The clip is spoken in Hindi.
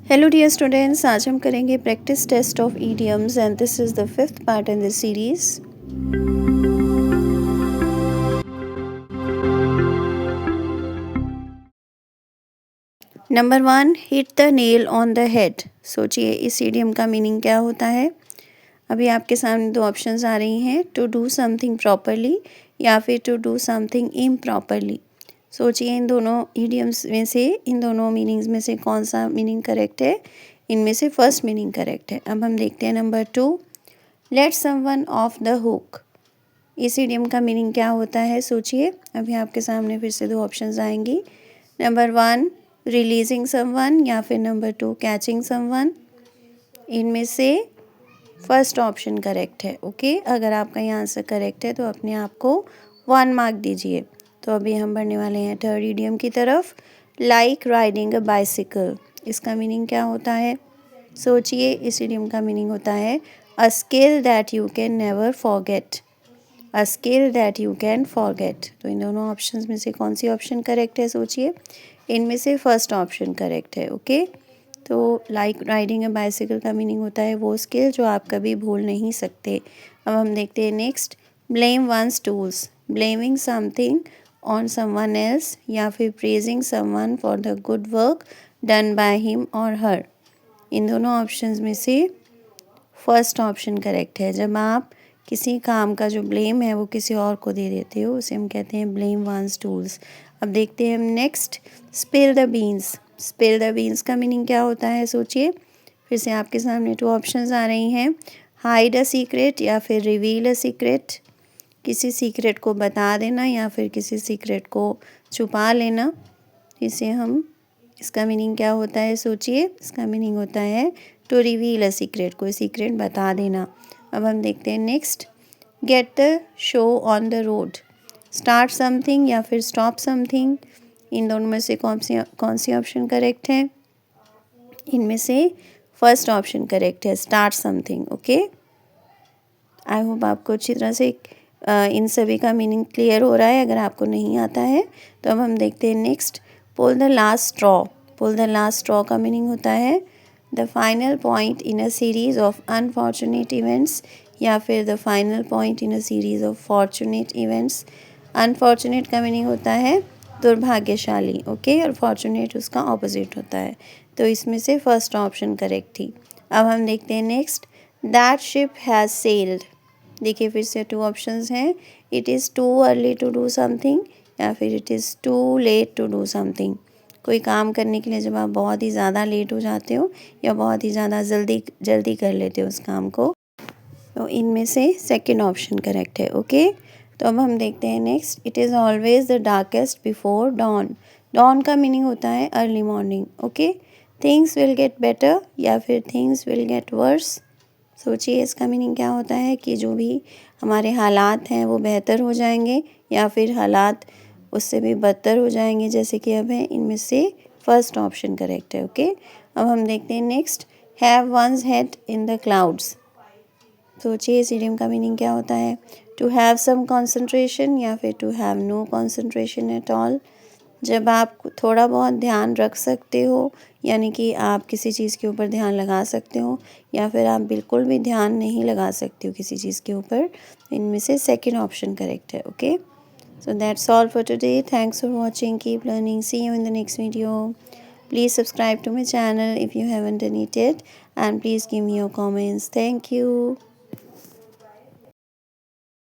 हेलो डियर स्टूडेंट्स, आज हम करेंगे practice test of idioms and this is the fifth part in this series. Number 1, hit the nail on the head. सोचिए इस ईडियम का मीनिंग क्या होता है। अभी आपके सामने दो ऑप्शंस आ रही हैं, टू डू समथिंग प्रॉपरली या फिर टू डू समथिंग इम्प्रॉपरली। सोचिए इन दोनों ईडियम्स में से, इन दोनों मीनिंग्स में से कौन सा मीनिंग करेक्ट है। इनमें से फर्स्ट मीनिंग करेक्ट है। अब हम देखते हैं number 2, let someone off the hook. इस इडियम का मीनिंग क्या होता है सोचिए। अभी आपके सामने फिर से दो ऑप्शंस आएंगी, नंबर 1 रिलीजिंग समवन या फिर नंबर 2 कैचिंग समवन। इनमें से फर्स्ट ऑप्शन करेक्ट है। ओके, अगर आपका ये आंसर करेक्ट है तो अपने आप को 1 मार्क दीजिए। तो अभी हम बढ़ने वाले हैं थर्ड इडियम की तरफ, लाइक राइडिंग अ बाइसिकल। इसका मीनिंग क्या होता है सोचिए। इस इडियम का मीनिंग होता है a skill that you can never forget. A skill that you can forget. तो इन दोनों ऑप्शंस में से कौन सी ऑप्शन करेक्ट है सोचिए। इनमें से फर्स्ट ऑप्शन करेक्ट है। ओके, तो लाइक राइडिंग अ बाइसिकल का मीनिंग होता है वो स्किल जो आप कभी भूल नहीं सकते। अब हम देखते हैं next, blame one's tools. Blaming something on someone else या फिर praising someone for the good work done by him और हर। इन दोनों ऑप्शंस में से फर्स्ट ऑप्शन करेक्ट है। जब आप किसी काम का जो ब्लेम है वो किसी और को दे देते हो उसे हम कहते हैं ब्लेम वंस टूल्स। अब देखते हैं हम next, spill the beans. Spill the beans का मीनिंग क्या होता है सोचिए। फिर से आपके सामने दो ऑप्शंस आ रही हैं, हाइड अ सीक्रेट या फिर रिवील अ सीक्रेट। किसी सीक्रेट को बता देना या फिर किसी सीक्रेट को छुपा लेना। इसे हम, इसका मीनिंग क्या होता है सोचिए। इसका मीनिंग होता है टू रिवील अ सीक्रेट, कोई सीक्रेट बता देना। अब हम देखते हैं next, get the show on the road. Start something या फिर स्टॉप समथिंग। इन दोनों में से कौन सी ऑप्शन करेक्ट है। इनमें से फर्स्ट ऑप्शन करेक्ट है, start something. Okay, I hope आपको अच्छी तरह से इन सभी का मीनिंग क्लियर हो रहा है। अगर आपको नहीं आता है तो अब हम देखते हैं next, pull the last straw. Pull the last straw का मीनिंग होता है the final point in a series of unfortunate events या फिर the final point in a series of fortunate events. Unfortunate का मीनिंग होता है दुर्भाग्यशाली। ओके, और फॉर्चुनेट उसका ऑपोजिट होता है। तो इसमें से फर्स्ट ऑप्शन करेक्ट थी। अब हम देखते हैं next, that ship has sailed. देखिए फिर से टू ऑप्शंस हैं, it is too early to do something या फिर it is too late to do something. कोई काम करने के लिए जब आप बहुत ही ज़्यादा लेट हो जाते हो या बहुत ही ज़्यादा जल्दी कर लेते हो उस काम को, तो इनमें से सेकंड ऑप्शन करेक्ट है। ओके, तो अब हम देखते हैं next, it is always the darkest before dawn. Dawn का मीनिंग होता है early morning. Okay, things will get better या फिर थिंग्स विल गेट वर्स। सोचिए इसका मीनिंग क्या होता है कि जो भी हमारे हालात हैं वो बेहतर हो जाएंगे या फिर हालात उससे भी बदतर हो जाएंगे जैसे कि अब है। इनमें से फर्स्ट ऑप्शन करेक्ट है। ओके, अब हम देखते हैं next, have once head in the clouds. सोचिए इस इडियम का मीनिंग क्या होता है, टू हैव सम कंसंट्रेशन या फिर to have no concentration at all. जब आप थोड़ा बहुत ध्यान रख सकते हो यानी कि आप किसी चीज़ के ऊपर ध्यान लगा सकते हो या फिर आप बिल्कुल भी ध्यान नहीं लगा सकते हो किसी चीज़ के ऊपर। इनमें से सेकंड ऑप्शन करेक्ट है। Okay, so that's all for today. Thanks for watching. Keep learning. See you in the next video. Please subscribe to my channel if you haven't done it yet, and please give me your comments. Thank you.